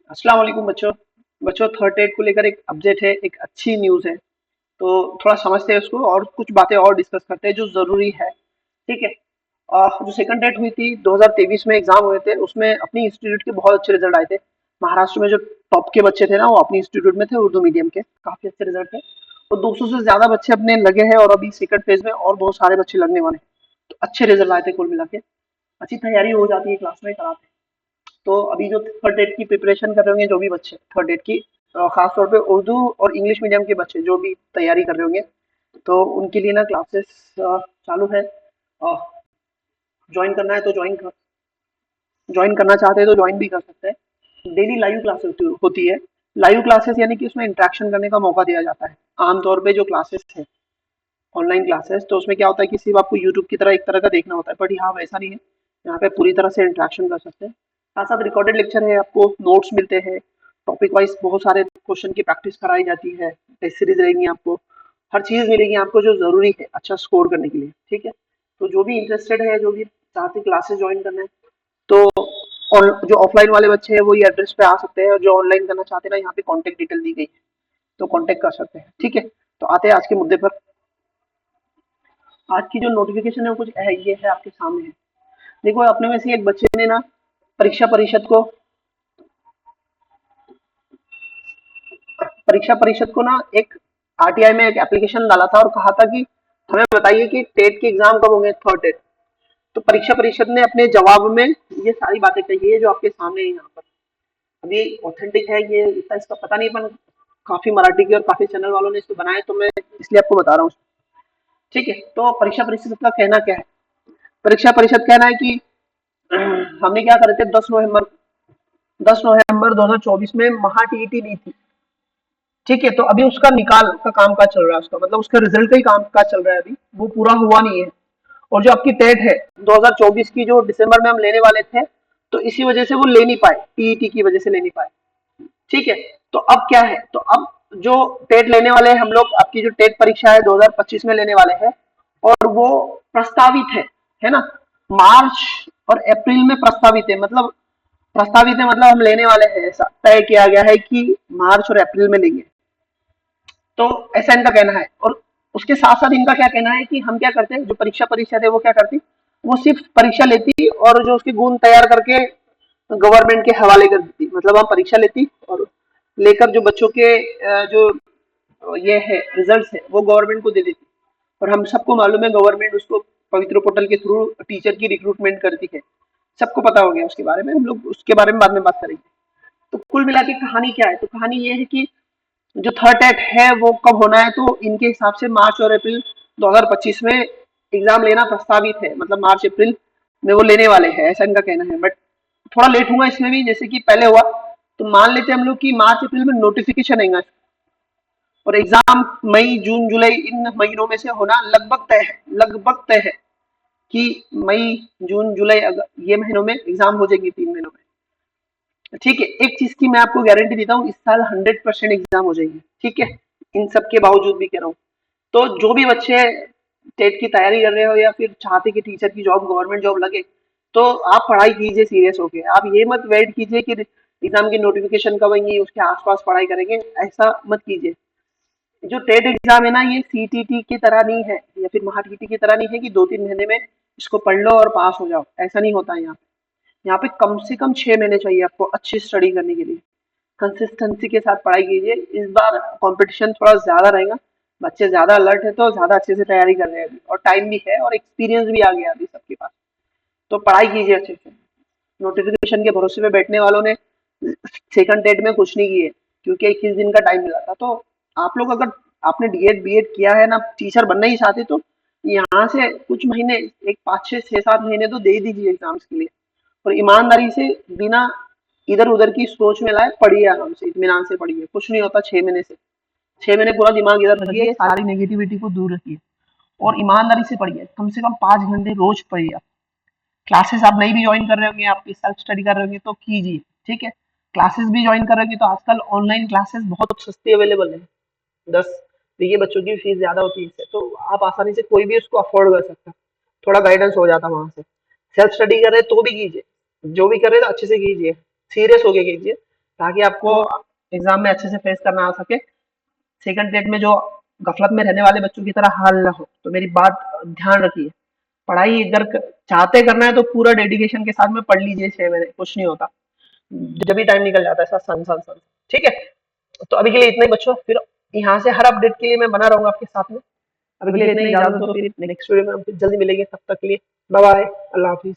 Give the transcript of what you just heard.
अस्सलाम वालेकुम बच्चों। बच्चों, थर्ड एड को लेकर एक अपडेट है, एक अच्छी न्यूज़ है। तो थोड़ा समझते हैं उसको और कुछ बातें और डिस्कस करते हैं जो ज़रूरी है। ठीक है। जो सेकंड डेट हुई थी 2023 में एग्जाम हुए थे, उसमें अपनी इंस्टीट्यूट के बहुत अच्छे रिजल्ट आए थे। महाराष्ट्र में जो टॉप के बच्चे थे ना, वो अपनी इंस्टीट्यूट में थे, उर्दू मीडियम के, काफी अच्छे रिजल्ट थे। तो 200 से ज्यादा बच्चे अपने लगे हैं और अभी सेकंड फेज में और बहुत सारे बच्चे लगने वाले हैं। तो अच्छे रिजल्ट आए थे कुल मिला के। अच्छी तैयारी हो जाती है क्लास में कराते हैं। तो अभी जो थर्ड डेट की प्रिपरेशन कर रहे होंगे जो भी बच्चे थर्ड डेट की, खास तौर पे उर्दू और इंग्लिश मीडियम के बच्चे जो भी तैयारी कर रहे होंगे, तो उनके लिए ना क्लासेस चालू है। ज्वाइन करना है तो ज्वाइन करना चाहते हैं तो ज्वाइन भी कर सकते हैं। डेली लाइव क्लासेस होती है। लाइव क्लासेस यानी कि उसमें इंटरेक्शन करने का मौका दिया जाता है। आमतौर पे जो क्लासेस है ऑनलाइन क्लासेस, तो उसमें क्या होता है कि सिर्फ आपको यूट्यूब की तरह एक तरह का देखना होता है, बट यहाँ वैसा नहीं है। यहाँ पे पूरी तरह से इंटरेक्शन कर सकते हैं। साथ साथ रिकॉर्डेड लेक्चर है, आपको नोट्स मिलते हैं, टॉपिक वाइज बहुत सारे क्वेश्चन की प्रैक्टिस कराई जाती है, टेस्ट सीरीज रहेंगी आपको, हर चीज़ मिलेगी आपको जो ज़रूरी है अच्छा स्कोर करने के लिए। ठीक है। तो जो भी इंटरेस्टेड है, जो भी चाहते क्लासेस ज्वाइन करना है, तो और जो ऑफलाइन वाले बच्चे हैं वो ये एड्रेस पे आ सकते हैं, और जो ऑनलाइन करना चाहते हैं ना, यहाँ पे कॉन्टेक्ट डिटेल दी गई है, तो कॉन्टेक्ट कर सकते हैं। ठीक है। तो आते हैं आज के मुद्दे पर। आज की जो नोटिफिकेशन है वो कुछ ये है, आपके सामने है। देखो, अपने में से एक बच्चे ने ना परीक्षा परिषद को परीक्षा परिषद को ना एक आरटीआई में एक एप्लीकेशन डाला था और कहा था कि हमें बताइए कि टेट के एग्जाम कब होंगे, थर्ड टेट। तो परीक्षा परिषद ने अपने जवाब में ये सारी बातें कही है जो आपके सामने है यहाँ पर। अभी ऑथेंटिक है ये, इतना इसका पता नहीं, पर काफी मराठी के और काफी चैनल वालों ने इसको बनाया, तो मैं इसलिए आपको बता रहा हूँ। ठीक है। तो परीक्षा परिषद का कहना क्या है? परीक्षा परिषद कहना है कि हमने क्या करे थे, 10 नवंबर 2024 में महा टीईटी ली थी। ठीक है। तो अभी उसका निकाल का काम काज चल रहा है, उसका मतलब उसका रिजल्ट का ही काम काज चल रहा है, अभी वो पूरा हुआ नहीं है। और जो आपकी टेट है 2024 की, जो दिसंबर में हम लेने वाले थे, तो इसी वजह से वो ले नहीं पाए, टीईटी की वजह से ले नहीं पाए। ठीक है। तो अब क्या है, तो अब जो टेट लेने वाले हैं हम लोग, आपकी जो टेट परीक्षा है 2025 में लेने वाले हैं, और वो प्रस्तावित है ना, मार्च और अप्रैल में प्रस्तावित है। मतलब प्रस्तावित है मतलब हम लेने वाले हैं, ऐसा तय किया गया है कि मार्च और अप्रैल में लेंगे। तो ऐसा इनका कहना है। और उसके साथ साथ इनका क्या कहना है कि हम क्या करते हैं, जो परीक्षा परिषद है वो क्या करती, वो सिर्फ परीक्षा लेती और जो उसके गुण तैयार करके गवर्नमेंट के हवाले कर देती। मतलब हम परीक्षा लेती और लेकर जो बच्चों के जो ये है रिजल्ट्स है वो गवर्नमेंट को दे देती। और हम सबको मालूम है गवर्नमेंट उसको पवित्र पोर्टल के थ्रू टीचर की रिक्रूटमेंट करती है। सबको पता हो गया उसके बारे में, हम लोग उसके बारे में बाद में बात करेंगे। तो कुल मिला के कहानी क्या है, तो कहानी ये है कि जो थर्ड टेट है वो कब होना है, तो इनके हिसाब से मार्च और अप्रैल 2025 में एग्जाम लेना प्रस्तावित है। मतलब मार्च अप्रैल में वो लेने वाले हैं, ऐसा इनका कहना है। बट थोड़ा लेट हुआ इसमें भी, जैसे कि पहले हुआ, तो मान लेते हैं हम लोग कि मार्च अप्रैल में नोटिफिकेशन आएगा और एग्जाम मई जून जुलाई इन महीनों में से होना लगभग तय है। लगभग तय है कि मई जून जुलाई ये महीनों में एग्जाम हो जाएगी, 3 महीनों में। ठीक है। एक चीज की मैं आपको गारंटी देता हूँ, इस साल 100% एग्जाम हो जाएगी। ठीक है। इन सब के बावजूद भी कह रहा हूँ। तो जो भी बच्चे टेट की तैयारी कर रहे हो या फिर चाहते कि टीचर की जॉब, गवर्नमेंट जॉब लगे, तो आप पढ़ाई कीजिए सीरियस होके। आप ये मत वेट कीजिए कि एग्जाम की नोटिफिकेशन कब आएंगी उसके आसपास पढ़ाई करेंगे, ऐसा मत कीजिए। जो टेट एग्जाम है ना, ये सीटीटी की तरह नहीं है या फिर महा टीटी की तरह नहीं है कि 2-3 महीने में इसको पढ़ लो और पास हो जाओ। ऐसा नहीं होता है यहाँ पे। यहाँ पे कम से कम 6 महीने चाहिए आपको अच्छी स्टडी करने के लिए। कंसिस्टेंसी के साथ पढ़ाई कीजिए। इस बार कंपटीशन थोड़ा ज्यादा रहेगा, बच्चे ज्यादा अलर्ट है तो ज्यादा अच्छे से तैयारी कर रहे हैं अभी, और टाइम भी है और एक्सपीरियंस भी आ गया अभी सबके पास। तो पढ़ाई कीजिए अच्छे से। नोटिफिकेशन के भरोसे पे बैठने वालों ने सेकंड टेट में कुछ नहीं किए, क्योंकि 21 दिन का टाइम मिला था। तो आप लोग अगर आपने डीएड बीएड किया है ना, टीचर बनना ही चाहते, तो यहाँ से कुछ महीने, एक 5 6 6 7 महीने तो दे ही दीजिए एग्जाम्स के लिए। और ईमानदारी से, बिना इधर उधर की सोच में लाए पढ़िए, आराम से इत्मीनान से पढ़िए। कुछ नहीं होता 6 महीने से। 6 महीने पूरा दिमाग इधर रखिए, सारी नेगेटिविटी को दूर रखिए और ईमानदारी से पढ़िए। कम से कम 5 घंटे रोज पढ़िए। क्लासेस आप नहीं भी ज्वाइन कर रहे होंगे, आप सेल्फ स्टडी कर रहे होंगे तो कीजिए। ठीक है। क्लासेस भी ज्वाइन कर रहे होंगे तो आजकल ऑनलाइन क्लासेस बहुत सस्ती अवेलेबल है। 10, देखिए बच्चों की फीस ज्यादा होती है इससे, तो आप आसानी से कोई भी उसको अफोर्ड कर सकता है। थोड़ा गाइडेंस हो जाता है वहां से। सेल्फ स्टडी कर रहे तो भी कीजिए, जो भी कर रहे तो अच्छे से कीजिए, सीरियस होके कीजिए। ताकि आपको एग्जाम में अच्छे से फेस करना आ सके। सेकंड टेट में जो गफलत में रहने वाले बच्चों की तरह हाल ना हो। तो मेरी बात ध्यान रखिए, पढ़ाई अगर चाहते करना है तो पूरा डेडिकेशन के साथ में पढ़ लीजिए 6 महीने, कुछ नहीं होता, जब भी टाइम निकल जाता है ऐसा सन सन सन। ठीक है, तो अभी के लिए इतना ही बच्चों, फिर यहाँ से हर अपडेट के लिए मैं बना रहूंगा आपके साथ में। अभी के लिए इतना ही, इजाजत दो, फिर नेक्स्ट वीडियो में हम फिर जल्दी मिलेंगे, तब तक के लिए बाय बाय, अल्लाह हाफिज।